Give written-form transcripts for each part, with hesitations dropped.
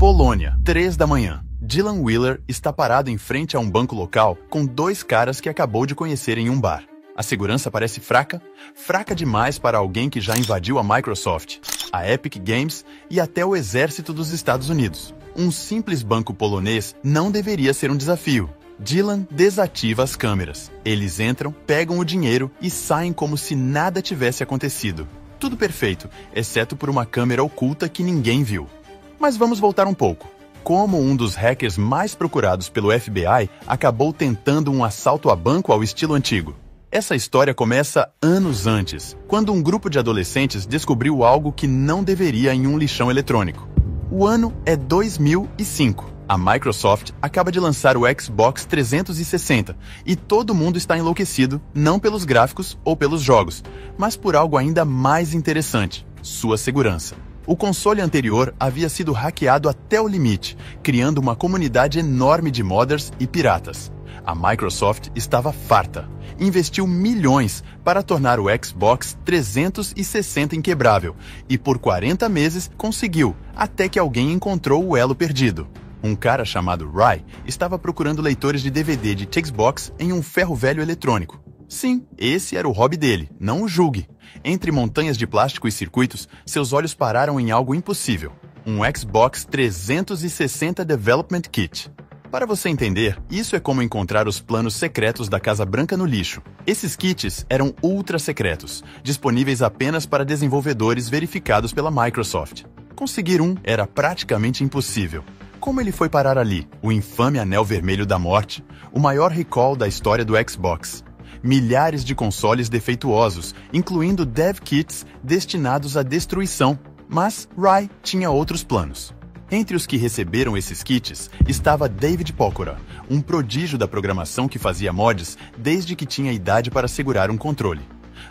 Polônia, 3 da manhã. Dylan Wheeler está parado em frente a um banco local com dois caras que acabou de conhecer em um bar. A segurança parece fraca demais para alguém que já invadiu a Microsoft, a Epic Games e até o exército dos Estados Unidos. Um simples banco polonês não deveria ser um desafio. Dylan desativa as câmeras. Eles entram, pegam o dinheiro e saem como se nada tivesse acontecido. Tudo perfeito, exceto por uma câmera oculta que ninguém viu. Mas vamos voltar um pouco. Como um dos hackers mais procurados pelo FBI acabou tentando um assalto a banco ao estilo antigo. Essa história começa anos antes, quando um grupo de adolescentes descobriu algo que não deveria em um lixão eletrônico. O ano é 2005. A Microsoft acaba de lançar o Xbox 360 e todo mundo está enlouquecido, não pelos gráficos ou pelos jogos, mas por algo ainda mais interessante: sua segurança. O console anterior havia sido hackeado até o limite, criando uma comunidade enorme de modders e piratas. A Microsoft estava farta. Investiu milhões para tornar o Xbox 360 inquebrável e por 40 meses conseguiu, até que alguém encontrou o elo perdido. Um cara chamado Ry estava procurando leitores de DVD de Xbox em um ferro velho eletrônico. Sim, esse era o hobby dele, não o julgue. Entre montanhas de plástico e circuitos, seus olhos pararam em algo impossível: um Xbox 360 Development Kit. Para você entender, isso é como encontrar os planos secretos da Casa Branca no lixo. Esses kits eram ultra secretos, disponíveis apenas para desenvolvedores verificados pela Microsoft. Conseguir um era praticamente impossível. Como ele foi parar ali? O infame Anel Vermelho da Morte, o maior recall da história do Xbox. Milhares de consoles defeituosos, incluindo dev kits destinados à destruição. Mas Ry tinha outros planos. Entre os que receberam esses kits estava David Pokora, um prodígio da programação que fazia mods desde que tinha idade para segurar um controle.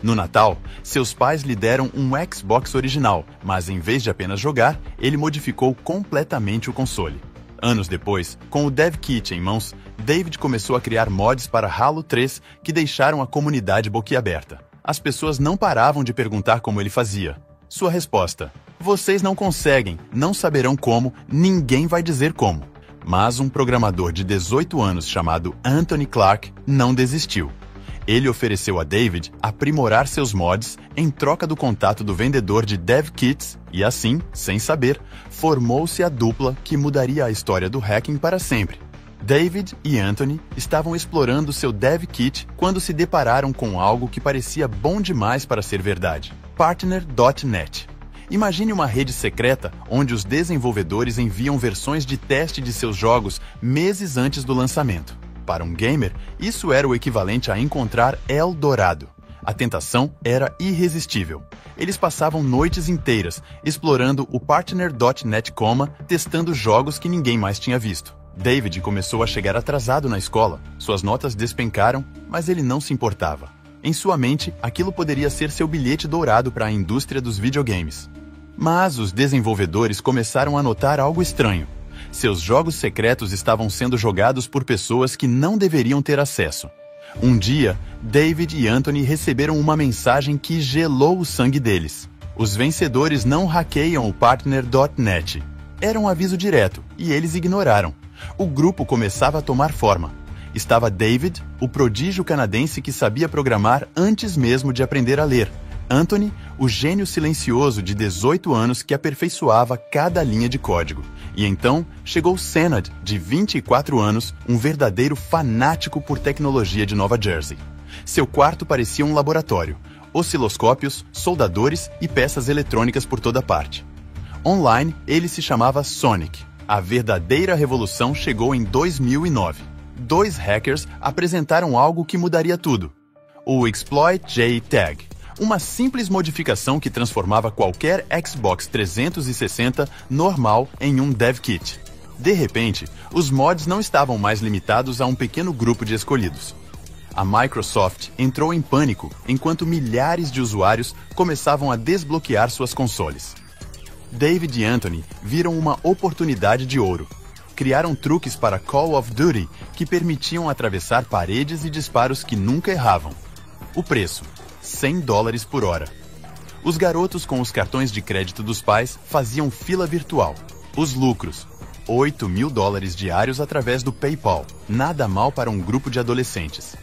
No Natal, seus pais lhe deram um Xbox original, mas em vez de apenas jogar, ele modificou completamente o console. Anos depois, com o Dev Kit em mãos, David começou a criar mods para Halo 3 que deixaram a comunidade boquiaberta. As pessoas não paravam de perguntar como ele fazia. Sua resposta: vocês não conseguem, não saberão como, ninguém vai dizer como. Mas um programador de 18 anos chamado Anthony Clark não desistiu. Ele ofereceu a David aprimorar seus mods em troca do contato do vendedor de dev kits e assim, sem saber, formou-se a dupla que mudaria a história do hacking para sempre. David e Anthony estavam explorando seu dev kit quando se depararam com algo que parecia bom demais para ser verdade: Partner.net. Imagine uma rede secreta onde os desenvolvedores enviam versões de teste de seus jogos meses antes do lançamento. Para um gamer, isso era o equivalente a encontrar El Dorado. A tentação era irresistível. Eles passavam noites inteiras explorando o Partner.net, testando jogos que ninguém mais tinha visto. David começou a chegar atrasado na escola. Suas notas despencaram, mas ele não se importava. Em sua mente, aquilo poderia ser seu bilhete dourado para a indústria dos videogames. Mas os desenvolvedores começaram a notar algo estranho. Seus jogos secretos estavam sendo jogados por pessoas que não deveriam ter acesso. Um dia, David e Anthony receberam uma mensagem que gelou o sangue deles. Os vencedores não hackeiam o Partner.net. Era um aviso direto, e eles ignoraram. O grupo começava a tomar forma. Estava David, o prodígio canadense que sabia programar antes mesmo de aprender a ler. Anthony, o gênio silencioso de 18 anos que aperfeiçoava cada linha de código. E então chegou Senad, de 24 anos, um verdadeiro fanático por tecnologia de Nova Jersey. Seu quarto parecia um laboratório: osciloscópios, soldadores e peças eletrônicas por toda parte. Online, ele se chamava Sonic. A verdadeira revolução chegou em 2009. Dois hackers apresentaram algo que mudaria tudo: o Exploit JTAG. Uma simples modificação que transformava qualquer Xbox 360 normal em um dev kit. De repente, os mods não estavam mais limitados a um pequeno grupo de escolhidos. A Microsoft entrou em pânico enquanto milhares de usuários começavam a desbloquear suas consoles. David e Anthony viram uma oportunidade de ouro. Criaram truques para Call of Duty que permitiam atravessar paredes e disparos que nunca erravam. O preço: $100 por hora. Os garotos com os cartões de crédito dos pais faziam fila virtual. Os lucros: $8.000 diários através do PayPal. Nada mal para um grupo de adolescentes.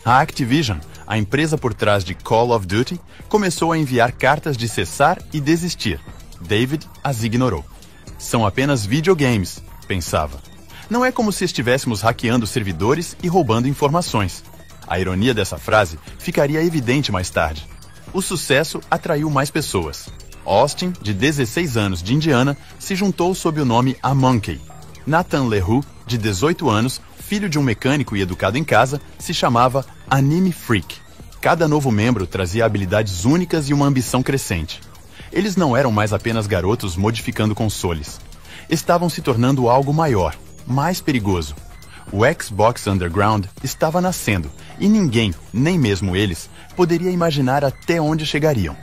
A Activision, a empresa por trás de Call of Duty, começou a enviar cartas de cessar e desistir. David as ignorou. São apenas videogames, pensava. Não é como se estivéssemos hackeando servidores e roubando informações. A ironia dessa frase ficaria evidente mais tarde. O sucesso atraiu mais pessoas. Austin, de 16 anos, de Indiana, se juntou sob o nome A Monkey. Nathan LeRoux, de 18 anos, filho de um mecânico e educado em casa, se chamava Anime Freak. Cada novo membro trazia habilidades únicas e uma ambição crescente. Eles não eram mais apenas garotos modificando consoles. Estavam se tornando algo maior, mais perigoso. O Xbox Underground estava nascendo e ninguém, nem mesmo eles, poderia imaginar até onde chegariam.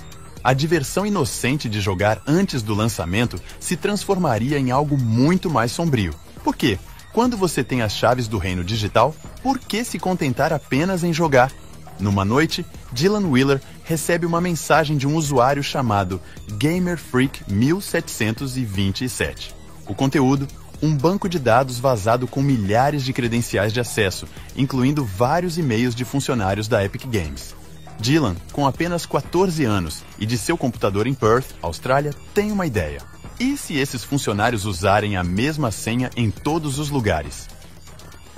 A diversão inocente de jogar antes do lançamento se transformaria em algo muito mais sombrio. Por quê? Quando você tem as chaves do reino digital, por que se contentar apenas em jogar? Numa noite, Dylan Wheeler recebe uma mensagem de um usuário chamado GamerFreak1727. O conteúdo: um banco de dados vazado com milhares de credenciais de acesso, incluindo vários e-mails de funcionários da Epic Games. Dylan, com apenas 14 anos e de seu computador em Perth, Austrália, tem uma ideia. E se esses funcionários usarem a mesma senha em todos os lugares?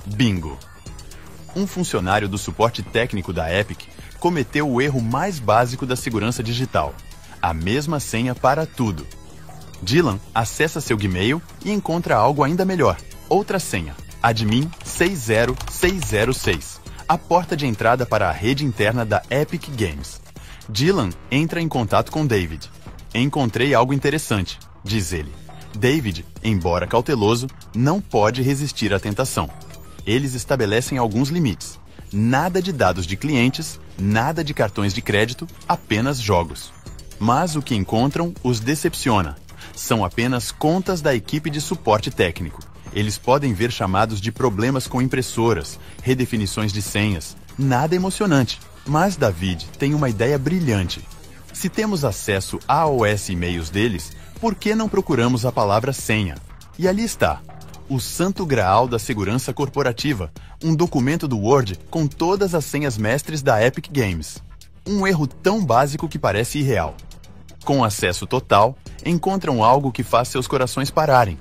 Bingo! Um funcionário do suporte técnico da Epic cometeu o erro mais básico da segurança digital: a mesma senha para tudo. Dylan acessa seu Gmail e encontra algo ainda melhor: outra senha, admin 60606, a porta de entrada para a rede interna da Epic Games. Dylan entra em contato com David. Encontrei algo interessante, diz ele. David, embora cauteloso, não pode resistir à tentação. Eles estabelecem alguns limites. Nada de dados de clientes, nada de cartões de crédito, apenas jogos. Mas o que encontram os decepciona. São apenas contas da equipe de suporte técnico. Eles podem ver chamados de problemas com impressoras, redefinições de senhas. Nada emocionante. Mas David tem uma ideia brilhante. Se temos acesso aos e-mails deles, por que não procuramos a palavra senha? E ali está. O santo graal da segurança corporativa, um documento do Word com todas as senhas mestres da Epic Games. Um erro tão básico que parece irreal. Com acesso total, encontram algo que faz seus corações pararem.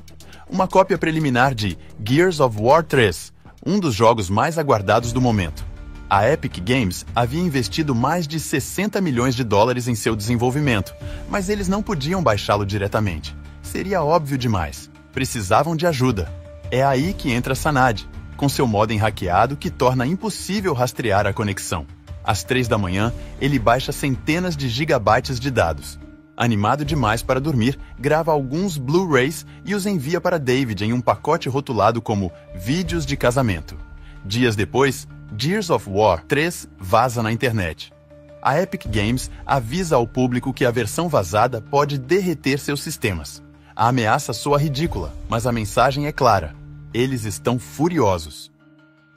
Uma cópia preliminar de Gears of War 3, um dos jogos mais aguardados do momento. A Epic Games havia investido mais de $60 milhões em seu desenvolvimento, mas eles não podiam baixá-lo diretamente. Seria óbvio demais. Precisavam de ajuda. É aí que entra Sanad, com seu modem hackeado que torna impossível rastrear a conexão. Às 3 da manhã, ele baixa centenas de gigabytes de dados. Animado demais para dormir, grava alguns Blu-rays e os envia para David em um pacote rotulado como vídeos de casamento. Dias depois, Gears of War 3 vaza na internet. A Epic Games avisa ao público que a versão vazada pode derreter seus sistemas. A ameaça soa ridícula, mas a mensagem é clara. Eles estão furiosos.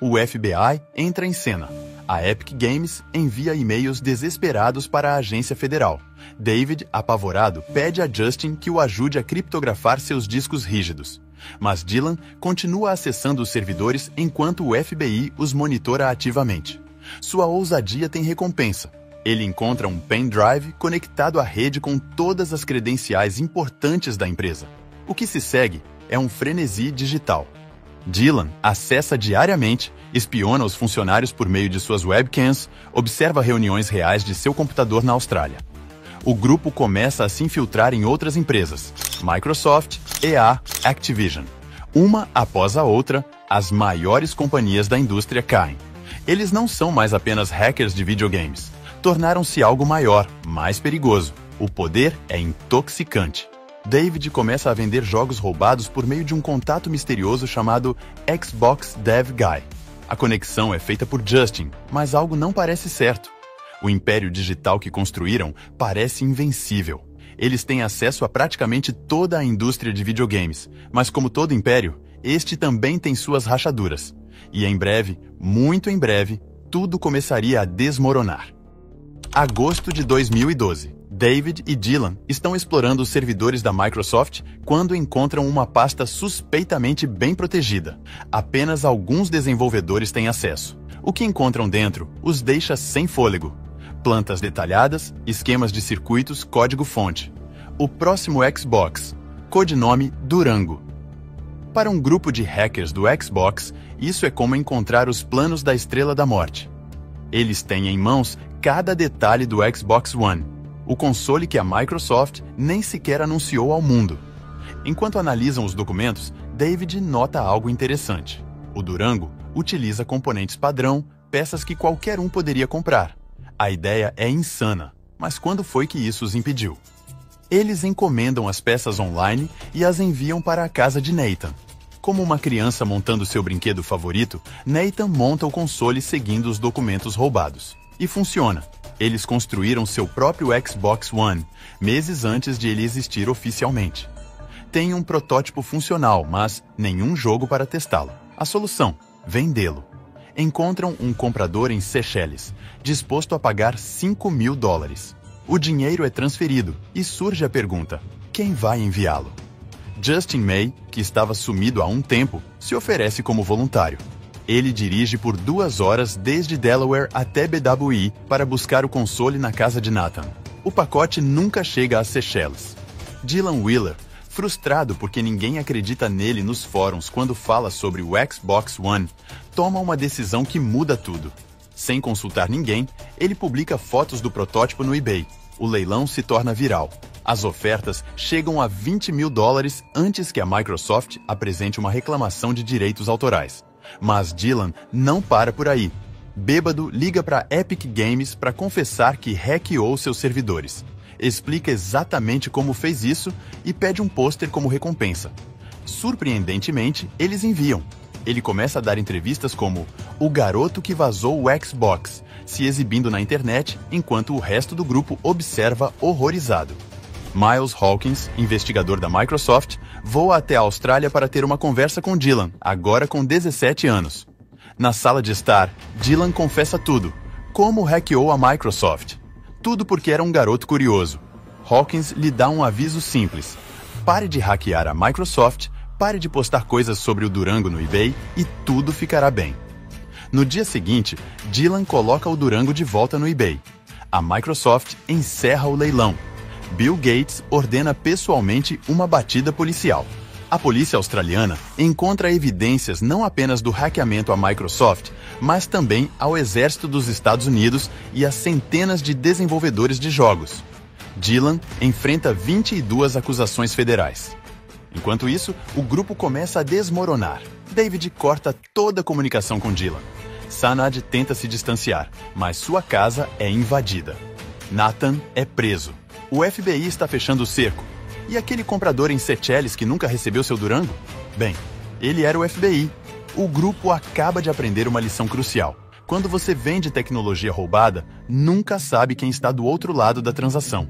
O FBI entra em cena. A Epic Games envia e-mails desesperados para a agência federal. David, apavorado, pede a Justin que o ajude a criptografar seus discos rígidos. Mas Dylan continua acessando os servidores enquanto o FBI os monitora ativamente. Sua ousadia tem recompensa. Ele encontra um pendrive conectado à rede com todas as credenciais importantes da empresa. O que se segue é um frenesi digital. Dylan acessa diariamente, espiona os funcionários por meio de suas webcams, observa reuniões reais de seu computador na Austrália. O grupo começa a se infiltrar em outras empresas: Microsoft, EA, Activision. Uma após a outra, as maiores companhias da indústria caem. Eles não são mais apenas hackers de videogames. Tornaram-se algo maior, mais perigoso. O poder é intoxicante. David começa a vender jogos roubados por meio de um contato misterioso chamado Xbox Dev Guy. A conexão é feita por Justin, mas algo não parece certo. O império digital que construíram parece invencível. Eles têm acesso a praticamente toda a indústria de videogames, mas como todo império, este também tem suas rachaduras. E em breve, muito em breve, tudo começaria a desmoronar. Agosto de 2012. David e Dylan estão explorando os servidores da Microsoft quando encontram uma pasta suspeitamente bem protegida. Apenas alguns desenvolvedores têm acesso. O que encontram dentro os deixa sem fôlego. Plantas detalhadas, esquemas de circuitos, código-fonte. O próximo Xbox, codinome Durango. Para um grupo de hackers do Xbox, isso é como encontrar os planos da Estrela da Morte. Eles têm em mãos cada detalhe do Xbox One, o console que a Microsoft nem sequer anunciou ao mundo. Enquanto analisam os documentos, David nota algo interessante. O Durango utiliza componentes padrão, peças que qualquer um poderia comprar. A ideia é insana, mas quando foi que isso os impediu? Eles encomendam as peças online e as enviam para a casa de Nathan. Como uma criança montando seu brinquedo favorito, Nathan monta o console seguindo os documentos roubados. E funciona. Eles construíram seu próprio Xbox One, meses antes de ele existir oficialmente. Tem um protótipo funcional, mas nenhum jogo para testá-lo. A solução: vendê-lo. Encontram um comprador em Seychelles, disposto a pagar $5.000. O dinheiro é transferido e surge a pergunta: quem vai enviá-lo? Justin May, que estava sumido há um tempo, se oferece como voluntário. Ele dirige por 2 horas desde Delaware até BWI para buscar o console na casa de Nathan. O pacote nunca chega a Seychelles. Dylan Wheeler, frustrado porque ninguém acredita nele nos fóruns quando fala sobre o Xbox One, toma uma decisão que muda tudo. Sem consultar ninguém, ele publica fotos do protótipo no eBay. O leilão se torna viral. As ofertas chegam a $20.000 antes que a Microsoft apresente uma reclamação de direitos autorais. Mas Dylan não para por aí. Bêbado, liga para Epic Games para confessar que hackeou seus servidores. Explica exatamente como fez isso e pede um pôster como recompensa. Surpreendentemente, eles enviam. Ele começa a dar entrevistas como o garoto que vazou o Xbox, se exibindo na internet enquanto o resto do grupo observa horrorizado. Miles Hawkins, investigador da Microsoft, voa até a Austrália para ter uma conversa com Dylan, agora com 17 anos. Na sala de estar, Dylan confessa tudo. Como hackeou a Microsoft. Tudo porque era um garoto curioso. Hawkins lhe dá um aviso simples. Pare de hackear a Microsoft, pare de postar coisas sobre o Durango no eBay e tudo ficará bem. No dia seguinte, Dylan coloca o Durango de volta no eBay. A Microsoft encerra o leilão. Bill Gates ordena pessoalmente uma batida policial. A polícia australiana encontra evidências não apenas do hackeamento à Microsoft, mas também ao exército dos Estados Unidos e a centenas de desenvolvedores de jogos. Dylan enfrenta 22 acusações federais. Enquanto isso, o grupo começa a desmoronar. David corta toda a comunicação com Dylan. Sanad tenta se distanciar, mas sua casa é invadida. Nathan é preso. O FBI está fechando o cerco. E aquele comprador em Seychelles que nunca recebeu seu Durango? Bem, ele era o FBI. O grupo acaba de aprender uma lição crucial. Quando você vende tecnologia roubada, nunca sabe quem está do outro lado da transação.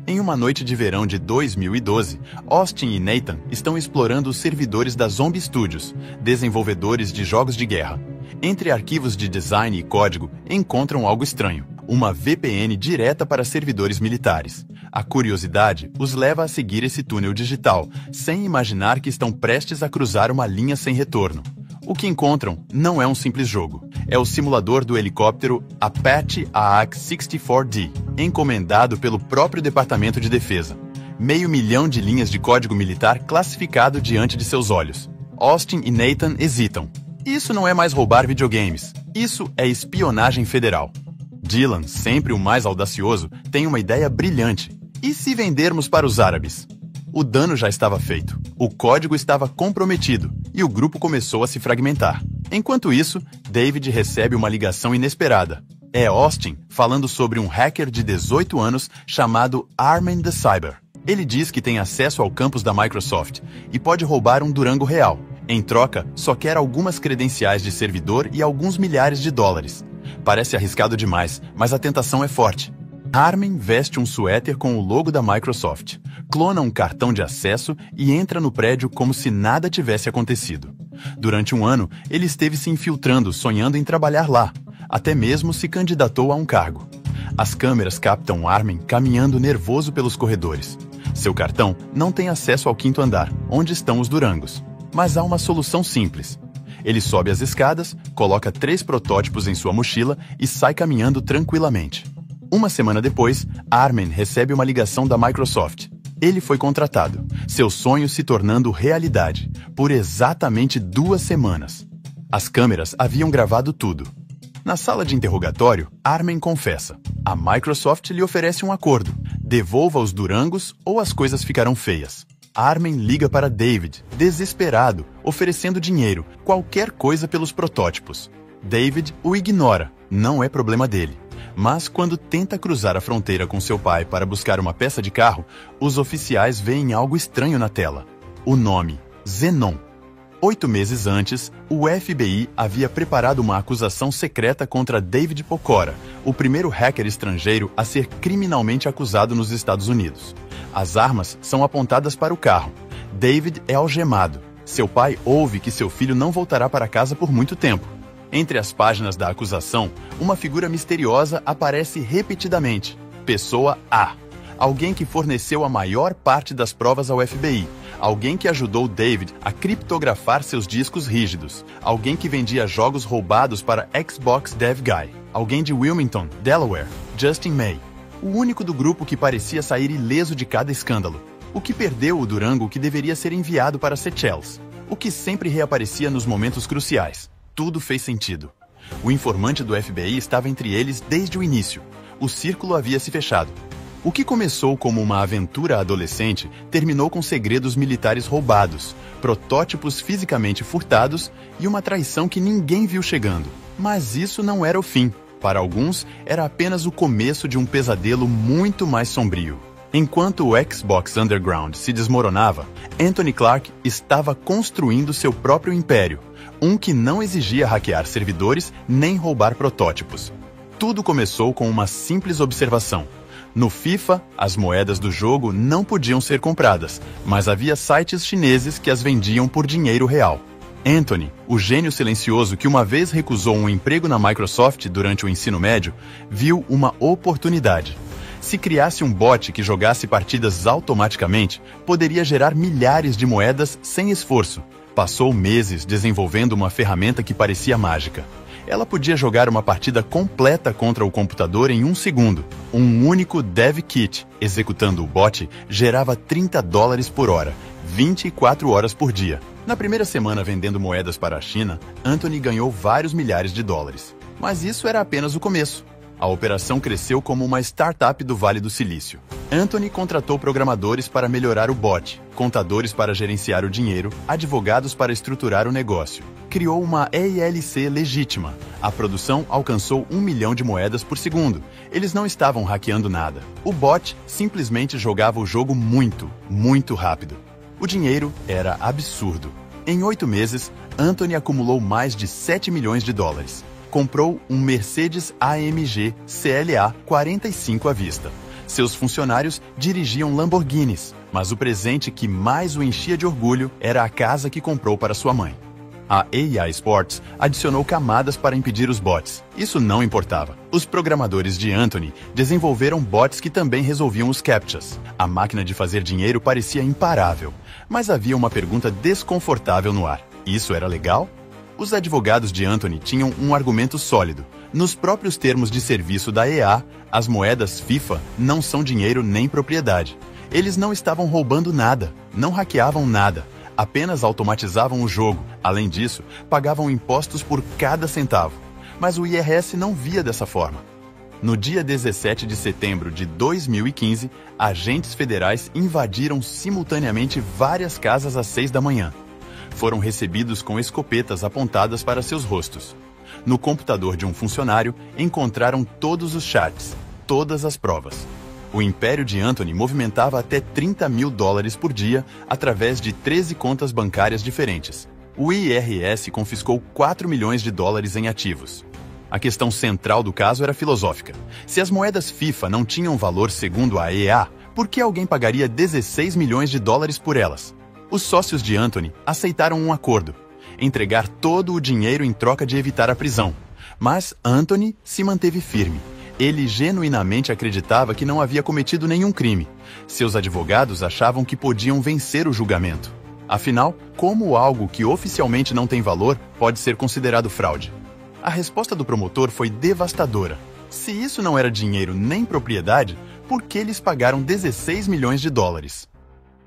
Em uma noite de verão de 2012, Austin e Nathan estão explorando os servidores da Zombie Studios, desenvolvedores de jogos de guerra. Entre arquivos de design e código, encontram algo estranho. Uma VPN direta para servidores militares. A curiosidade os leva a seguir esse túnel digital, sem imaginar que estão prestes a cruzar uma linha sem retorno. O que encontram não é um simples jogo. É o simulador do helicóptero Apache AX-64D, encomendado pelo próprio Departamento de Defesa. 500 mil de linhas de código militar classificado diante de seus olhos. Austin e Nathan hesitam. Isso não é mais roubar videogames. Isso é espionagem federal. Dylan, sempre o mais audacioso, tem uma ideia brilhante. E se vendermos para os árabes? O dano já estava feito. O código estava comprometido e o grupo começou a se fragmentar. Enquanto isso, David recebe uma ligação inesperada. É Austin falando sobre um hacker de 18 anos chamado Armin the Cyber. Ele diz que tem acesso ao campus da Microsoft e pode roubar um Durango real. Em troca, só quer algumas credenciais de servidor e alguns milhares de dólares. Parece arriscado demais, mas a tentação é forte. Armin veste um suéter com o logo da Microsoft, clona um cartão de acesso e entra no prédio como se nada tivesse acontecido. Durante um ano, ele esteve se infiltrando, sonhando em trabalhar lá. Até mesmo se candidatou a um cargo. As câmeras captam Armin caminhando nervoso pelos corredores. Seu cartão não tem acesso ao quinto andar, onde estão os Durangos. Mas há uma solução simples. Ele sobe as escadas, coloca 3 protótipos em sua mochila e sai caminhando tranquilamente. Uma semana depois, Armin recebe uma ligação da Microsoft. Ele foi contratado, seu sonho se tornando realidade, por exatamente 2 semanas. As câmeras haviam gravado tudo. Na sala de interrogatório, Armin confessa. A Microsoft lhe oferece um acordo. Devolva os Durangos ou as coisas ficarão feias. Armin liga para David, desesperado, oferecendo dinheiro, qualquer coisa pelos protótipos. David o ignora, não é problema dele. Mas quando tenta cruzar a fronteira com seu pai para buscar uma peça de carro, os oficiais veem algo estranho na tela. O nome, Zenon. 8 meses antes, o FBI havia preparado uma acusação secreta contra David Pokora, o primeiro hacker estrangeiro a ser criminalmente acusado nos Estados Unidos. As armas são apontadas para o carro. David é algemado. Seu pai ouve que seu filho não voltará para casa por muito tempo. Entre as páginas da acusação, uma figura misteriosa aparece repetidamente. Pessoa A. Alguém que forneceu a maior parte das provas ao FBI. Alguém que ajudou David a criptografar seus discos rígidos. Alguém que vendia jogos roubados para Xbox Dev Guy. Alguém de Wilmington, Delaware, Justin May. O único do grupo que parecia sair ileso de cada escândalo. O que perdeu o Durango que deveria ser enviado para Seychelles. O que sempre reaparecia nos momentos cruciais. Tudo fez sentido. O informante do FBI estava entre eles desde o início. O círculo havia se fechado. O que começou como uma aventura adolescente terminou com segredos militares roubados, protótipos fisicamente furtados e uma traição que ninguém viu chegando. Mas isso não era o fim. Para alguns, era apenas o começo de um pesadelo muito mais sombrio. Enquanto o Xbox Underground se desmoronava, Anthony Clark estava construindo seu próprio império, um que não exigia hackear servidores nem roubar protótipos. Tudo começou com uma simples observação. No FIFA, as moedas do jogo não podiam ser compradas, mas havia sites chineses que as vendiam por dinheiro real. Anthony, o gênio silencioso que uma vez recusou um emprego na Microsoft durante o ensino médio, viu uma oportunidade. Se criasse um bot que jogasse partidas automaticamente, poderia gerar milhares de moedas sem esforço. Passou meses desenvolvendo uma ferramenta que parecia mágica. Ela podia jogar uma partida completa contra o computador em 1 segundo. Um único dev kit, executando o bot, gerava $30 por hora, 24 horas por dia. Na primeira semana vendendo moedas para a China, Anthony ganhou vários milhares de dólares. Mas isso era apenas o começo. A operação cresceu como uma startup do Vale do Silício. Anthony contratou programadores para melhorar o bot, contadores para gerenciar o dinheiro, advogados para estruturar o negócio. Criou uma EILC legítima. A produção alcançou 1 milhão de moedas por segundo. Eles não estavam hackeando nada. O bot simplesmente jogava o jogo muito, muito rápido. O dinheiro era absurdo. Em 8 meses, Anthony acumulou mais de 7 milhões de dólares. Comprou um Mercedes AMG CLA 45 à vista. Seus funcionários dirigiam Lamborghinis, mas o presente que mais o enchia de orgulho era a casa que comprou para sua mãe. A EA Sports adicionou camadas para impedir os bots. Isso não importava. Os programadores de Anthony desenvolveram bots que também resolviam os CAPTCHAs. A máquina de fazer dinheiro parecia imparável, mas havia uma pergunta desconfortável no ar. Isso era legal? Os advogados de Anthony tinham um argumento sólido. Nos próprios termos de serviço da EA, as moedas FIFA não são dinheiro nem propriedade. Eles não estavam roubando nada, não hackeavam nada, apenas automatizavam o jogo. Além disso, pagavam impostos por cada centavo. Mas o IRS não via dessa forma. No dia 17 de setembro de 2015, agentes federais invadiram simultaneamente várias casas às 6 da manhã. Foram recebidos com escopetas apontadas para seus rostos. No computador de um funcionário, encontraram todos os chats, todas as provas. O império de Anthony movimentava até $30 mil por dia através de 13 contas bancárias diferentes. O IRS confiscou $4 milhões em ativos. A questão central do caso era filosófica. Se as moedas FIFA não tinham valor segundo a EA, por que alguém pagaria $16 milhões por elas? Os sócios de Anthony aceitaram um acordo: entregar todo o dinheiro em troca de evitar a prisão. Mas Anthony se manteve firme. Ele genuinamente acreditava que não havia cometido nenhum crime. Seus advogados achavam que podiam vencer o julgamento. Afinal, como algo que oficialmente não tem valor pode ser considerado fraude? A resposta do promotor foi devastadora. Se isso não era dinheiro nem propriedade, por que eles pagaram 16 milhões de dólares?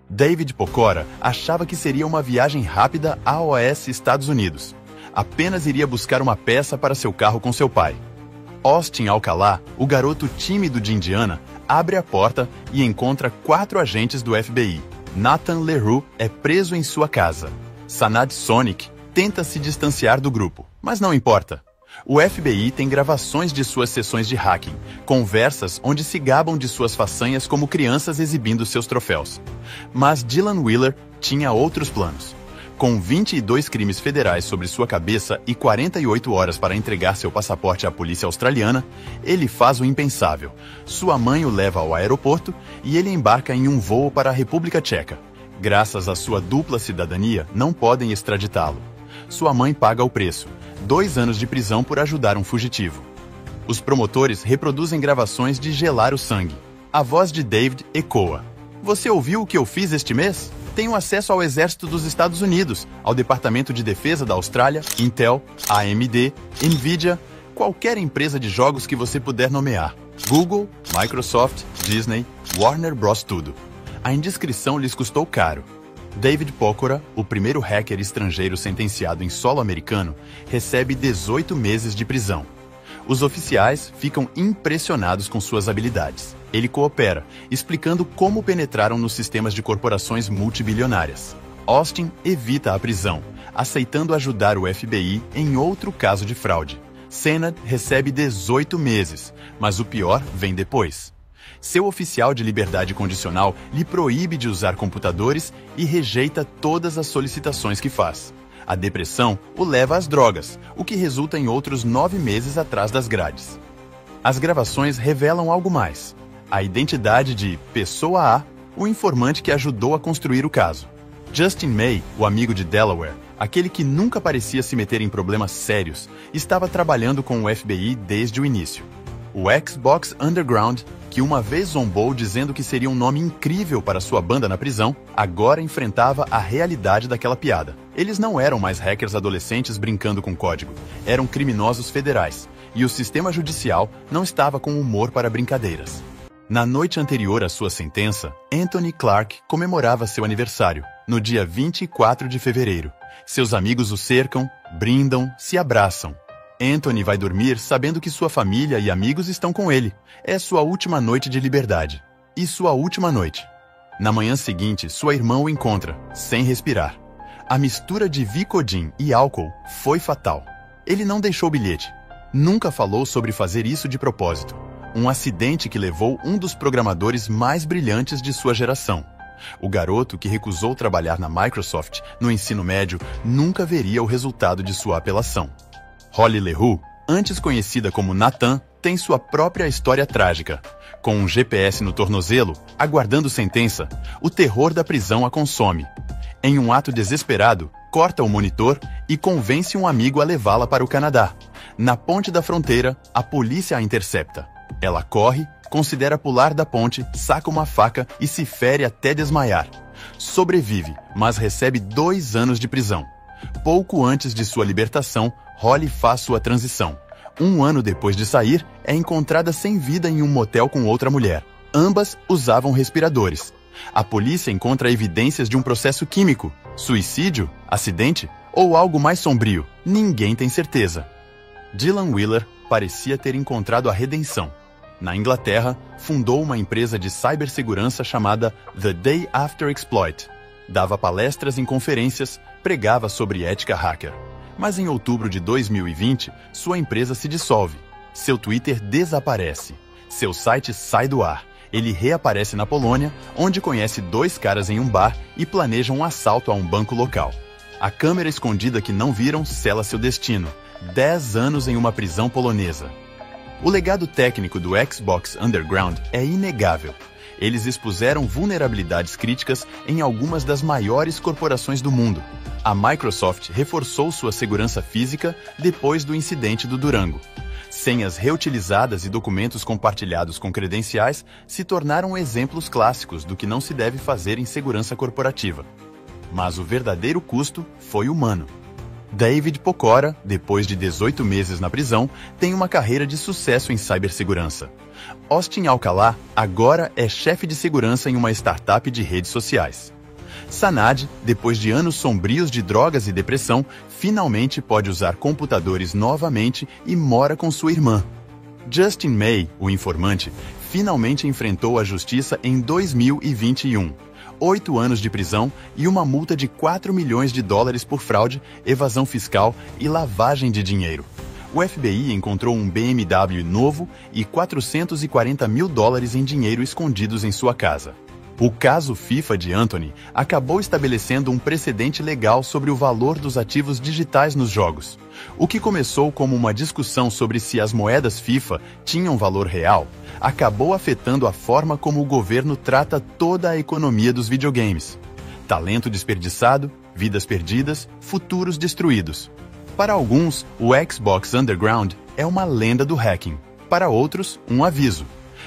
David Pokora achava que seria uma viagem rápida a OS Estados Unidos. Apenas iria buscar uma peça para seu carro com seu pai. Austin Alcalá, o garoto tímido de Indiana, abre a porta e encontra 4 agentes do FBI. Nathan LeRoux é preso em sua casa. Sanad Sonic tenta se distanciar do grupo, mas não importa. O FBI tem gravações de suas sessões de hacking, conversas onde se gabam de suas façanhas como crianças exibindo seus troféus. Mas Dylan Wheeler tinha outros planos. Com 22 crimes federais sobre sua cabeça e 48 horas para entregar seu passaporte à polícia australiana, ele faz o impensável. Sua mãe o leva ao aeroporto e ele embarca em um voo para a República Tcheca. Graças à sua dupla cidadania, não podem extraditá-lo. Sua mãe paga o preço: 2 anos de prisão por ajudar um fugitivo. Os promotores reproduzem gravações de gelar o sangue. A voz de David ecoa: "Você ouviu o que eu fiz este mês? Tenho acesso ao Exército dos Estados Unidos, ao Departamento de Defesa da Austrália, Intel, AMD, Nvidia, qualquer empresa de jogos que você puder nomear. Google, Microsoft, Disney, Warner Bros. Tudo. A indiscrição lhes custou caro." David Pokora, o primeiro hacker estrangeiro sentenciado em solo americano, recebe 18 meses de prisão. Os oficiais ficam impressionados com suas habilidades. Ele coopera, explicando como penetraram nos sistemas de corporações multibilionárias. Austin evita a prisão, aceitando ajudar o FBI em outro caso de fraude. Senad recebe 18 meses, mas o pior vem depois. Seu oficial de liberdade condicional lhe proíbe de usar computadores e rejeita todas as solicitações que faz. A depressão o leva às drogas, o que resulta em outros 9 meses atrás das grades. As gravações revelam algo mais: a identidade de Pessoa A, o informante que ajudou a construir o caso. Justin May, o amigo de Delaware, aquele que nunca parecia se meter em problemas sérios, estava trabalhando com o FBI desde o início. O Xbox Underground, que uma vez zombou dizendo que seria um nome incrível para sua banda na prisão, agora enfrentava a realidade daquela piada. Eles não eram mais hackers adolescentes brincando com código, eram criminosos federais, e o sistema judicial não estava com humor para brincadeiras. Na noite anterior à sua sentença, Anthony Clark comemorava seu aniversário, no dia 24 de fevereiro. Seus amigos o cercam, brindam, se abraçam. Anthony vai dormir sabendo que sua família e amigos estão com ele. É sua última noite de liberdade. E sua última noite. Na manhã seguinte, sua irmã o encontra, sem respirar. A mistura de Vicodin e álcool foi fatal. Ele não deixou bilhete. Nunca falou sobre fazer isso de propósito. Um acidente que levou um dos programadores mais brilhantes de sua geração. O garoto que recusou trabalhar na Microsoft no ensino médio nunca veria o resultado de sua apelação. Holly LeRoux, antes conhecida como Nathan, tem sua própria história trágica. Com um GPS no tornozelo, aguardando sentença, o terror da prisão a consome. Em um ato desesperado, corta o monitor e convence um amigo a levá-la para o Canadá. Na ponte da fronteira, a polícia a intercepta. Ela corre, considera pular da ponte, saca uma faca e se fere até desmaiar. Sobrevive, mas recebe 2 anos de prisão. Pouco antes de sua libertação, Holly faz sua transição. 1 ano depois de sair, é encontrada sem vida em um motel com outra mulher. Ambas usavam respiradores. A polícia encontra evidências de um processo químico. Suicídio? Acidente? Ou algo mais sombrio? Ninguém tem certeza. Dylan Wheeler parecia ter encontrado a redenção. Na Inglaterra, fundou uma empresa de cibersegurança chamada The Day After Exploit. Dava palestras em conferências, pregava sobre ética hacker. Mas em outubro de 2020, sua empresa se dissolve. Seu Twitter desaparece. Seu site sai do ar. Ele reaparece na Polônia, onde conhece 2 caras em um bar e planeja um assalto a um banco local. A câmera escondida que não viram sela seu destino. 10 anos em uma prisão polonesa. O legado técnico do Xbox Underground é inegável. Eles expuseram vulnerabilidades críticas em algumas das maiores corporações do mundo. A Microsoft reforçou sua segurança física depois do incidente do Durango. Senhas reutilizadas e documentos compartilhados com credenciais se tornaram exemplos clássicos do que não se deve fazer em segurança corporativa. Mas o verdadeiro custo foi humano. David Pokora, depois de 18 meses na prisão, tem uma carreira de sucesso em cibersegurança. Austin Alcalá agora é chefe de segurança em uma startup de redes sociais. Sanad, depois de anos sombrios de drogas e depressão, finalmente pode usar computadores novamente e mora com sua irmã. Justin May, o informante, finalmente enfrentou a justiça em 2021. 8 anos de prisão e uma multa de 4 milhões de dólares por fraude, evasão fiscal e lavagem de dinheiro. O FBI encontrou um BMW novo e 440 mil dólares em dinheiro escondidos em sua casa. O caso FIFA de Anthony acabou estabelecendo um precedente legal sobre o valor dos ativos digitais nos jogos. O que começou como uma discussão sobre se as moedas FIFA tinham valor real, acabou afetando a forma como o governo trata toda a economia dos videogames. Talento desperdiçado, vidas perdidas, futuros destruídos. Para alguns, o Xbox Underground é uma lenda do hacking. Para outros, um aviso.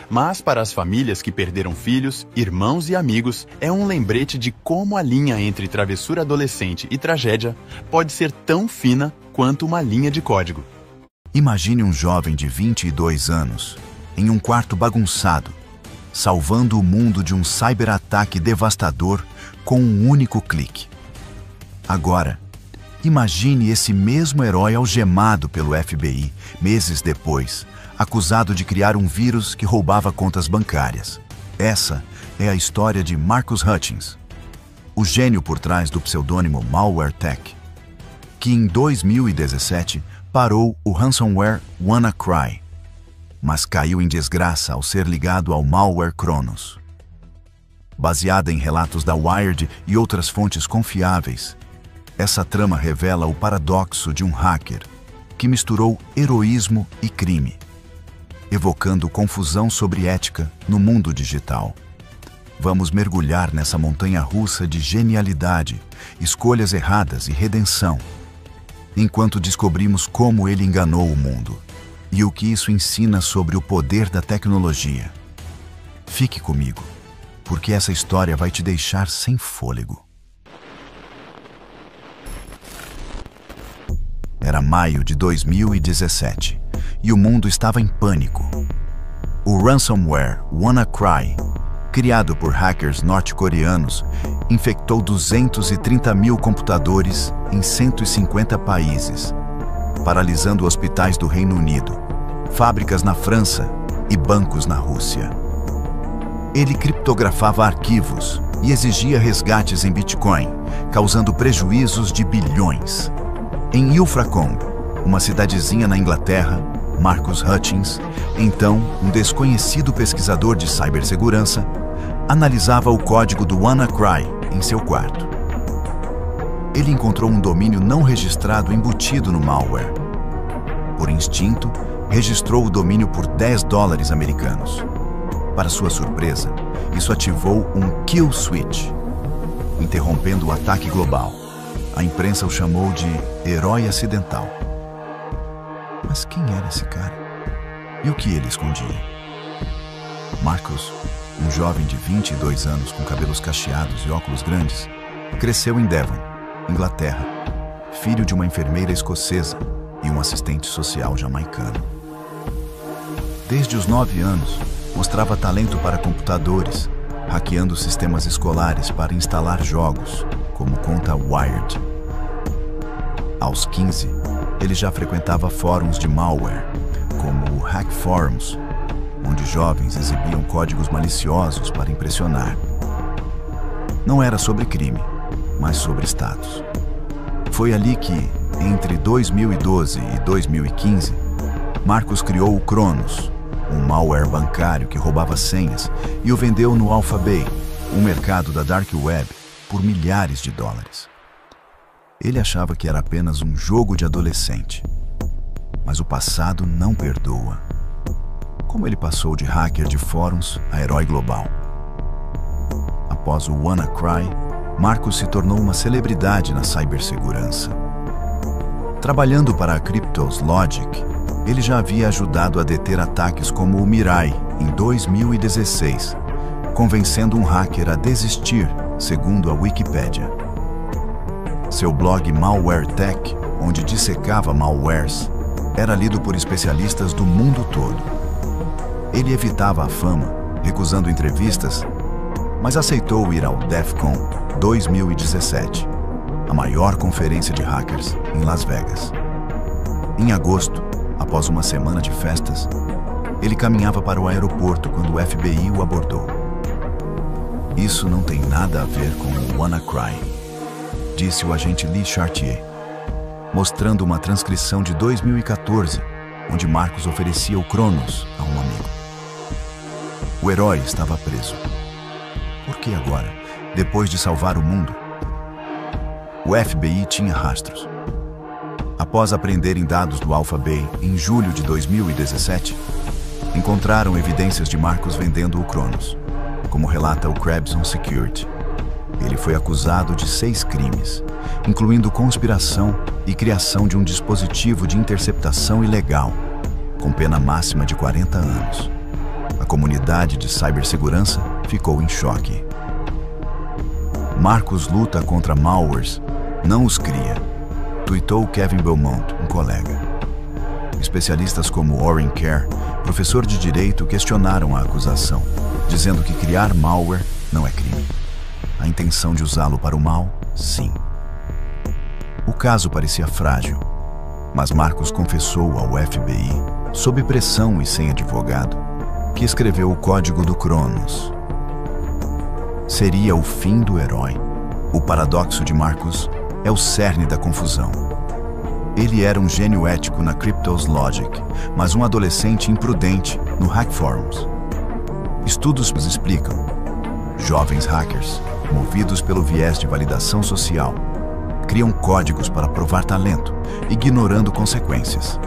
Mas para as famílias que perderam filhos, irmãos e amigos, é um lembrete de como a linha entre travessura adolescente e tragédia pode ser tão fina quanto uma linha de código. Imagine um jovem de 22 anos, em um quarto bagunçado, salvando o mundo de um cyberataque devastador com um único clique. Agora, imagine esse mesmo herói algemado pelo FBI, meses depois, acusado de criar um vírus que roubava contas bancárias. Essa é a história de Marcus Hutchins, o gênio por trás do pseudônimo MalwareTech, que em 2017 parou o ransomware WannaCry, mas caiu em desgraça ao ser ligado ao malware Kronos. Baseada em relatos da Wired e outras fontes confiáveis, essa trama revela o paradoxo de um hacker que misturou heroísmo e crime, evocando confusão sobre ética no mundo digital. Vamos mergulhar nessa montanha-russa de genialidade, escolhas erradas e redenção, enquanto descobrimos como ele enganou o mundo e o que isso ensina sobre o poder da tecnologia. Fique comigo, porque essa história vai te deixar sem fôlego. Era maio de 2017 e o mundo estava em pânico. O ransomware WannaCry, criado por hackers norte-coreanos, infectou 230 mil computadores em 150 países, paralisando hospitais do Reino Unido, fábricas na França e bancos na Rússia. Ele criptografava arquivos e exigia resgates em Bitcoin, causando prejuízos de bilhões. Em Ilfracombe, uma cidadezinha na Inglaterra, Marcus Hutchins, então um desconhecido pesquisador de cibersegurança, analisava o código do WannaCry em seu quarto. Ele encontrou um domínio não registrado embutido no malware. Por instinto, registrou o domínio por $10 americanos. Para sua surpresa, isso ativou um kill switch, interrompendo o ataque global. A imprensa o chamou de herói acidental. Mas quem era esse cara? E o que ele escondia? Marcus, um jovem de 22 anos com cabelos cacheados e óculos grandes, cresceu em Devon, Inglaterra, filho de uma enfermeira escocesa e um assistente social jamaicano. Desde os 9 anos, mostrava talento para computadores, hackeando sistemas escolares para instalar jogos, como conta Wired. Aos 15, ele já frequentava fóruns de malware, como o Hack Forums, onde jovens exibiam códigos maliciosos para impressionar. Não era sobre crime, mas sobre status. Foi ali que, entre 2012 e 2015, Marcus criou o Kronos, um malware bancário que roubava senhas e o vendeu no Alphabay, um mercado da Dark Web, por milhares de dólares. Ele achava que era apenas um jogo de adolescente. Mas o passado não perdoa. Como ele passou de hacker de fóruns a herói global? Após o WannaCry, Marcus se tornou uma celebridade na cibersegurança. Trabalhando para a Cryptos Logic, Ele já havia ajudado a deter ataques como o Mirai em 2016, convencendo um hacker a desistir, segundo a Wikipédia. Seu blog Malware Tech, onde dissecava malwares, era lido por especialistas do mundo todo. Ele evitava a fama, recusando entrevistas, mas aceitou ir ao DEF CON 2017, a maior conferência de hackers em Las Vegas. Em agosto, após uma semana de festas, ele caminhava para o aeroporto quando o FBI o abordou. "Isso não tem nada a ver com o WannaCry", disse o agente Lee Chartier, mostrando uma transcrição de 2014, onde Marcus oferecia o Cronos a um amigo. O herói estava preso. Por que agora, depois de salvar o mundo? O FBI tinha rastros. Após apreenderem dados do Alpha Bay em julho de 2017, encontraram evidências de Marcus vendendo o Cronos, como relata o Krebs Security. Ele foi acusado de 6 crimes, incluindo conspiração e criação de um dispositivo de interceptação ilegal, com pena máxima de 40 anos. A comunidade de cibersegurança ficou em choque. Marcus luta contra malwares, não os cria, tuitou Kevin Belmont, um colega. Especialistas como Oren Kerr, professor de direito, questionaram a acusação, dizendo que criar malware não é crime. A intenção de usá-lo para o mal, sim. O caso parecia frágil, mas Marcus confessou ao FBI, sob pressão e sem advogado, que escreveu o código do Cronos. Seria o fim do herói. O paradoxo de Marcus é o cerne da confusão. Ele era um gênio ético na Cryptos Logic, mas um adolescente imprudente no Hack Forums. Estudos explicam: jovens hackers, movidos pelo viés de validação social, criam códigos para provar talento, ignorando consequências.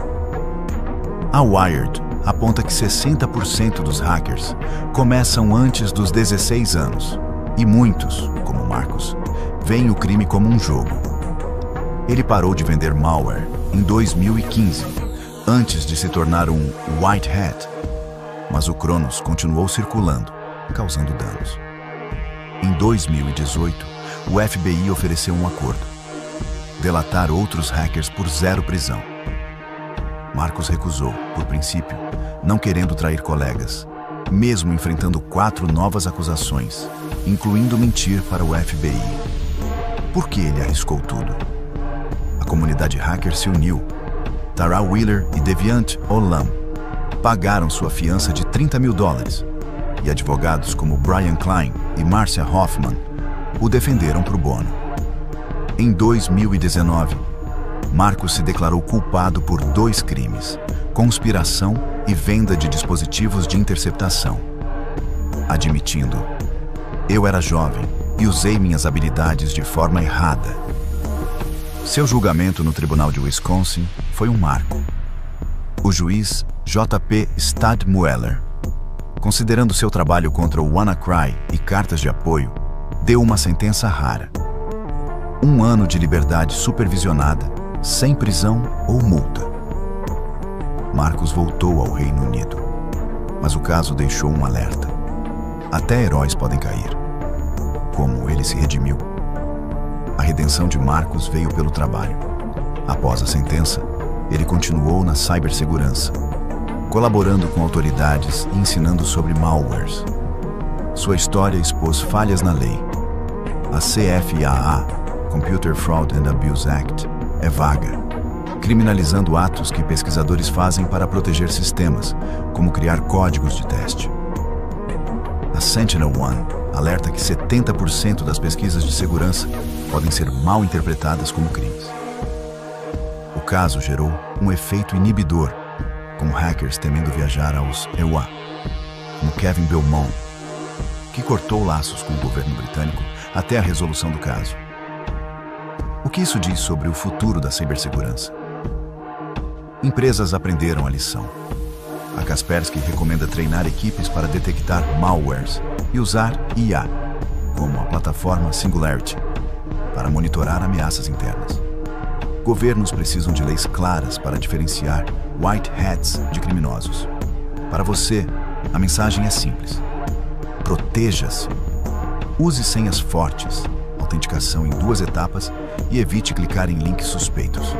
A Wired aponta que 60% dos hackers começam antes dos 16 anos, e muitos, como Marcus, veem o crime como um jogo. Ele parou de vender malware em 2015, antes de se tornar um white hat, mas o Cronos continuou circulando, causando danos. Em 2018, o FBI ofereceu um acordo: delatar outros hackers por 0 prisão. Marcus recusou, por princípio, não querendo trair colegas, mesmo enfrentando 4 novas acusações, incluindo mentir para o FBI. Por que ele arriscou tudo? A comunidade hacker se uniu. Tara Wheeler e Deviant Olam pagaram sua fiança de $30 mil, e advogados como Brian Klein e Marcia Hoffman o defenderam pro bono. Em 2019, Marcus se declarou culpado por 2 crimes: conspiração e venda de dispositivos de interceptação. Admitindo: "Eu era jovem e usei minhas habilidades de forma errada." Seu julgamento no Tribunal de Wisconsin foi um marco. O juiz J.P. Stadmuller, considerando seu trabalho contra o WannaCry e cartas de apoio, deu uma sentença rara: 1 ano de liberdade supervisionada, sem prisão ou multa. Marcus voltou ao Reino Unido, mas o caso deixou um alerta: até heróis podem cair. Como ele se redimiu? A redenção de Marcus veio pelo trabalho. Após a sentença, ele continuou na cibersegurança, colaborando com autoridades e ensinando sobre malwares. Sua história expôs falhas na lei. A CFAA, Computer Fraud and Abuse Act, é vaga, criminalizando atos que pesquisadores fazem para proteger sistemas, como criar códigos de teste. A SentinelOne alerta que 70% das pesquisas de segurança podem ser mal interpretadas como crimes. O caso gerou um efeito inibidor, com hackers temendo viajar aos EUA, como Kevin Belmont, que cortou laços com o governo britânico até a resolução do caso. O que isso diz sobre o futuro da cibersegurança? Empresas aprenderam a lição. A Kaspersky recomenda treinar equipes para detectar malwares e usar IA, como a plataforma Singularity, para monitorar ameaças internas. Governos precisam de leis claras para diferenciar white hats de criminosos. Para você, a mensagem é simples. Proteja-se. Use senhas fortes, autenticação em 2 etapas e evite clicar em links suspeitos.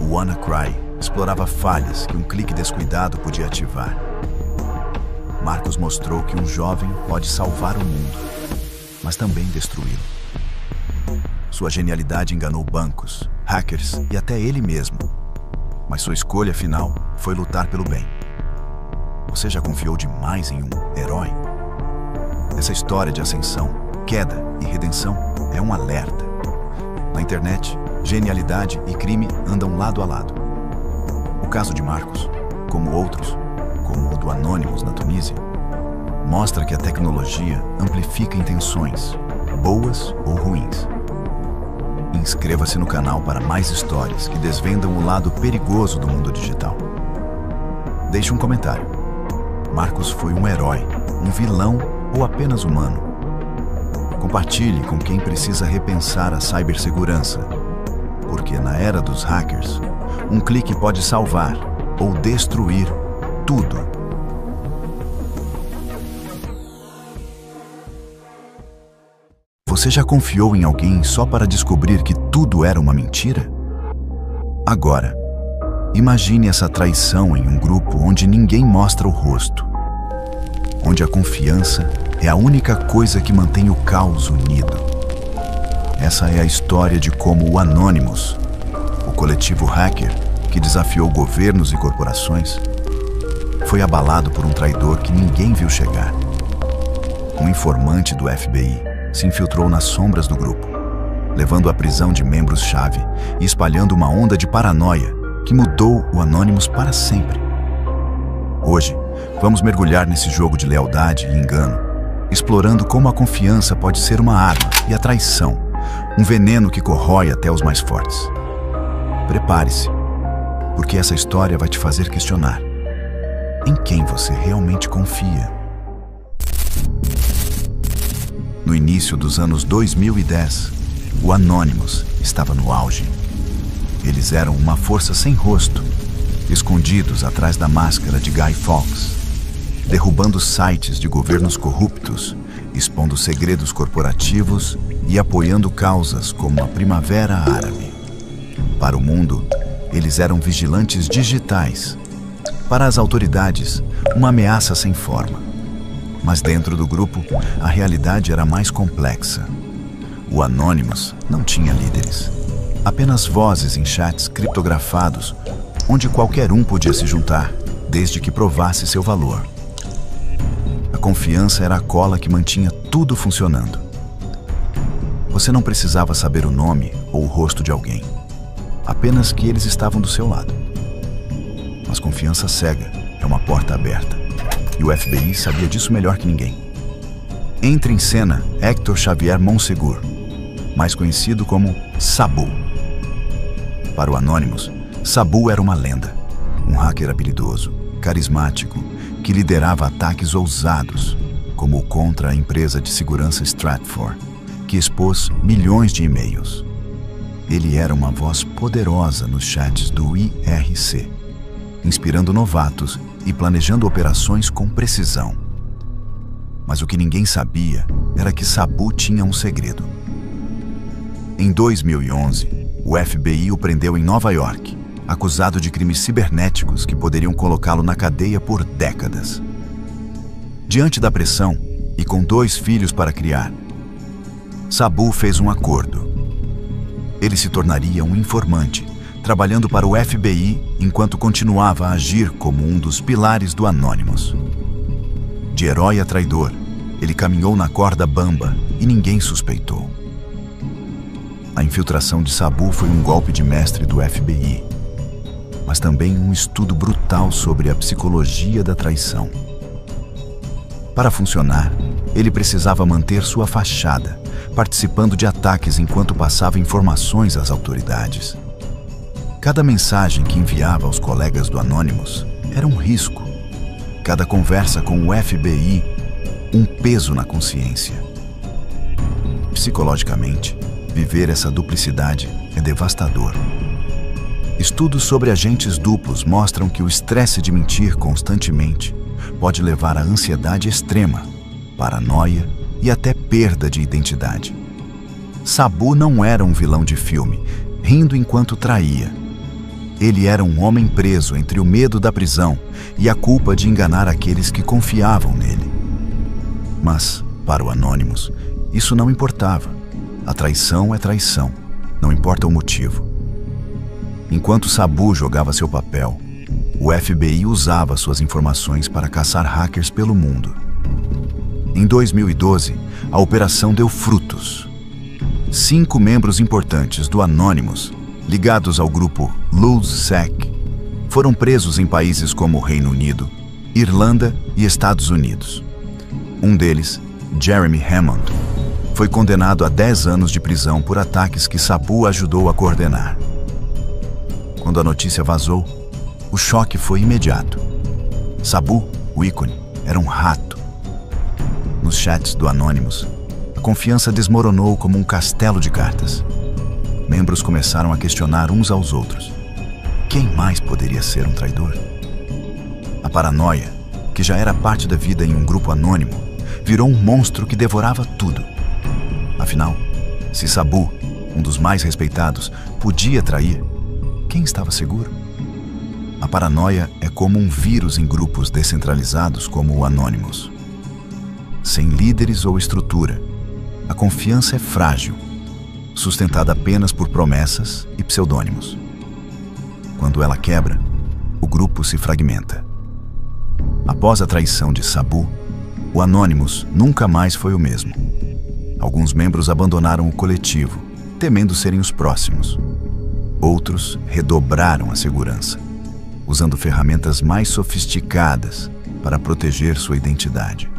O WannaCry explorava falhas que um clique descuidado podia ativar. Marcos mostrou que um jovem pode salvar o mundo, mas também destruí-lo. Sua genialidade enganou bancos, hackers e até ele mesmo. Mas sua escolha final foi lutar pelo bem. Você já confiou demais em um herói? Essa história de ascensão, queda e redenção é um alerta. Na internet, genialidade e crime andam lado a lado. O caso de Marcos, como outros, como o do Anonymous na Tunísia, mostra que a tecnologia amplifica intenções, boas ou ruins. Inscreva-se no canal para mais histórias que desvendam o lado perigoso do mundo digital. Deixe um comentário. Marcos foi um herói, um vilão ou apenas humano? Compartilhe com quem precisa repensar a cibersegurança, porque na era dos hackers, um clique pode salvar ou destruir tudo. Você já confiou em alguém só para descobrir que tudo era uma mentira? Agora, imagine essa traição em um grupo onde ninguém mostra o rosto, onde a confiança é a única coisa que mantém o caos unido. Essa é a história de como o Anonymous, o coletivo hacker que desafiou governos e corporações, foi abalado por um traidor que ninguém viu chegar. Um informante do FBI se infiltrou nas sombras do grupo, levando à prisão de membros-chave e espalhando uma onda de paranoia que mudou o Anonymous para sempre. Hoje, vamos mergulhar nesse jogo de lealdade e engano, explorando como a confiança pode ser uma arma e a traição, um veneno que corrói até os mais fortes. Prepare-se, porque essa história vai te fazer questionar em quem você realmente confia. No início dos anos 2010, o Anonymous estava no auge. Eles eram uma força sem rosto, escondidos atrás da máscara de Guy Fawkes, derrubando sites de governos corruptos, expondo segredos corporativos e apoiando causas como a Primavera Árabe. Para o mundo, eles eram vigilantes digitais. Para as autoridades, uma ameaça sem forma. Mas dentro do grupo, a realidade era mais complexa. O Anonymous não tinha líderes, apenas vozes em chats criptografados, onde qualquer um podia se juntar, desde que provasse seu valor. A confiança era a cola que mantinha tudo funcionando. Você não precisava saber o nome ou o rosto de alguém, apenas que eles estavam do seu lado. Mas confiança cega é uma porta aberta, e o FBI sabia disso melhor que ninguém. Entra em cena Héctor Xavier Monsegur, mais conhecido como Sabu. Para o Anonymous, Sabu era uma lenda, um hacker habilidoso, carismático, que liderava ataques ousados, como o contra a empresa de segurança Stratfor, que expôs milhões de e-mails. Ele era uma voz poderosa nos chats do IRC, inspirando novatos e planejando operações com precisão. Mas o que ninguém sabia era que Sabu tinha um segredo. Em 2011, o FBI o prendeu em Nova York, acusado de crimes cibernéticos que poderiam colocá-lo na cadeia por décadas. Diante da pressão e com 2 filhos para criar, Sabu fez um acordo. Ele se tornaria um informante, trabalhando para o FBI enquanto continuava a agir como um dos pilares do Anonymous. De herói a traidor, ele caminhou na corda bamba e ninguém suspeitou. A infiltração de Sabu foi um golpe de mestre do FBI, mas também um estudo brutal sobre a psicologia da traição. Para funcionar, ele precisava manter sua fachada, participando de ataques enquanto passava informações às autoridades. Cada mensagem que enviava aos colegas do Anonymous era um risco. Cada conversa com o FBI, um peso na consciência. Psicologicamente, viver essa duplicidade é devastador. Estudos sobre agentes duplos mostram que o estresse de mentir constantemente pode levar à ansiedade extrema, paranoia e até perda de identidade. Sabu não era um vilão de filme, rindo enquanto traía. Ele era um homem preso entre o medo da prisão e a culpa de enganar aqueles que confiavam nele. Mas, para o Anonymous, isso não importava. A traição é traição, não importa o motivo. Enquanto Sabu jogava seu papel, o FBI usava suas informações para caçar hackers pelo mundo. Em 2012, a operação deu frutos. 5 membros importantes do Anonymous, ligados ao grupo LulzSec, foram presos em países como Reino Unido, Irlanda e Estados Unidos. Um deles, Jeremy Hammond, foi condenado a 10 anos de prisão por ataques que Sabu ajudou a coordenar. Quando a notícia vazou, o choque foi imediato. Sabu, o ícone, era um rato. Nos chats do Anonymous, a confiança desmoronou como um castelo de cartas. Membros começaram a questionar uns aos outros. Quem mais poderia ser um traidor? A paranoia, que já era parte da vida em um grupo anônimo, virou um monstro que devorava tudo. Afinal, se Sabu, um dos mais respeitados, podia trair, quem estava seguro? A paranoia é como um vírus em grupos descentralizados como o Anonymous. Sem líderes ou estrutura, a confiança é frágil, sustentada apenas por promessas e pseudônimos. Quando ela quebra, o grupo se fragmenta. Após a traição de Sabu, o Anonymous nunca mais foi o mesmo. Alguns membros abandonaram o coletivo, temendo serem os próximos. Outros redobraram a segurança, usando ferramentas mais sofisticadas para proteger sua identidade.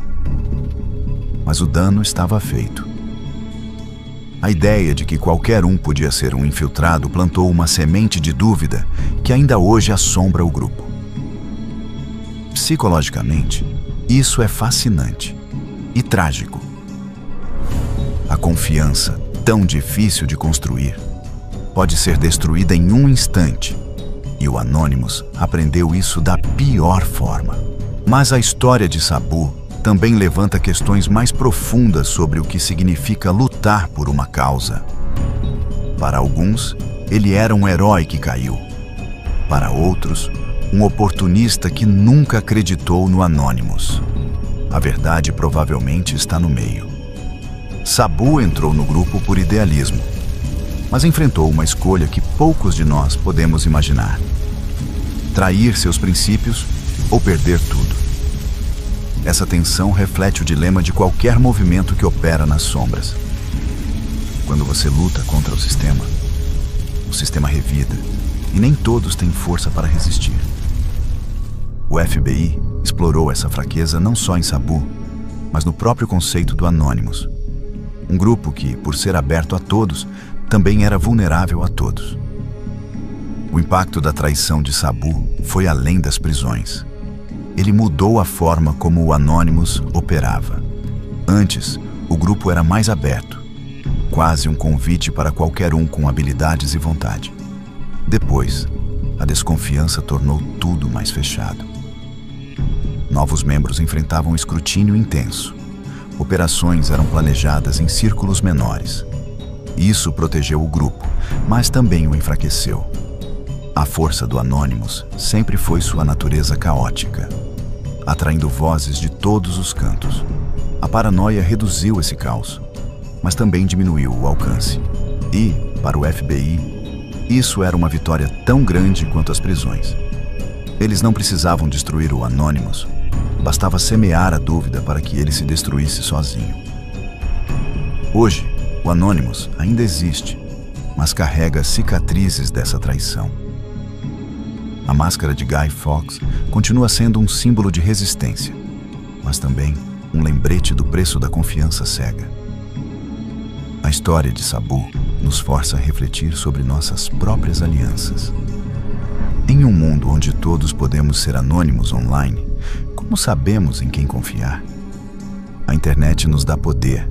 Mas o dano estava feito. A ideia de que qualquer um podia ser um infiltrado plantou uma semente de dúvida que ainda hoje assombra o grupo. Psicologicamente, isso é fascinante e trágico. A confiança, tão difícil de construir, pode ser destruída em um instante, e o Anonymous aprendeu isso da pior forma. Mas a história de Sabu também levanta questões mais profundas sobre o que significa lutar por uma causa. Para alguns, ele era um herói que caiu. Para outros, um oportunista que nunca acreditou no Anonymous. A verdade provavelmente está no meio. Sabu entrou no grupo por idealismo, mas enfrentou uma escolha que poucos de nós podemos imaginar: trair seus princípios ou perder tudo. Essa tensão reflete o dilema de qualquer movimento que opera nas sombras. Quando você luta contra o sistema revida, e nem todos têm força para resistir. O FBI explorou essa fraqueza não só em Sabu, mas no próprio conceito do Anonymous. Um grupo que, por ser aberto a todos, também era vulnerável a todos. O impacto da traição de Sabu foi além das prisões. Ele mudou a forma como o Anonymous operava. Antes, o grupo era mais aberto, quase um convite para qualquer um com habilidades e vontade. Depois, a desconfiança tornou tudo mais fechado. Novos membros enfrentavam escrutínio intenso. Operações eram planejadas em círculos menores. Isso protegeu o grupo, mas também o enfraqueceu. A força do Anonymous sempre foi sua natureza caótica, atraindo vozes de todos os cantos. A paranoia reduziu esse caos, mas também diminuiu o alcance. E, para o FBI, isso era uma vitória tão grande quanto as prisões. Eles não precisavam destruir o Anonymous, bastava semear a dúvida para que ele se destruísse sozinho. Hoje, o Anonymous ainda existe, mas carrega cicatrizes dessa traição. A máscara de Guy Fawkes continua sendo um símbolo de resistência, mas também um lembrete do preço da confiança cega. A história de Sabu nos força a refletir sobre nossas próprias alianças. Em um mundo onde todos podemos ser anônimos online, como sabemos em quem confiar? A internet nos dá poder,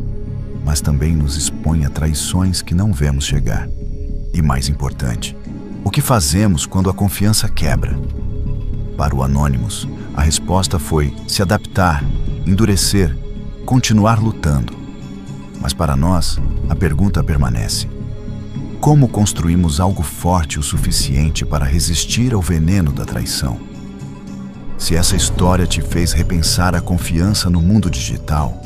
mas também nos expõe a traições que não vemos chegar. E mais importante, O que fazemos quando a confiança quebra? Para o Anonymous, a resposta foi se adaptar, endurecer, continuar lutando. Mas para nós, a pergunta permanece: como construímos algo forte o suficiente para resistir ao veneno da traição? Se essa história te fez repensar a confiança no mundo digital,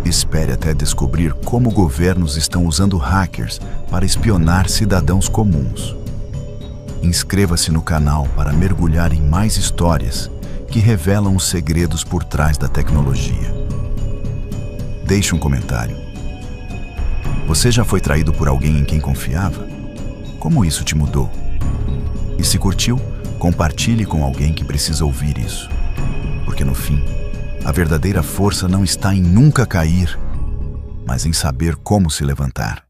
espere até descobrir como governos estão usando hackers para espionar cidadãos comuns. Inscreva-se no canal para mergulhar em mais histórias que revelam os segredos por trás da tecnologia. Deixe um comentário. Você já foi traído por alguém em quem confiava? Como isso te mudou? E se curtiu, compartilhe com alguém que precisa ouvir isso. Porque no fim, a verdadeira força não está em nunca cair, mas em saber como se levantar.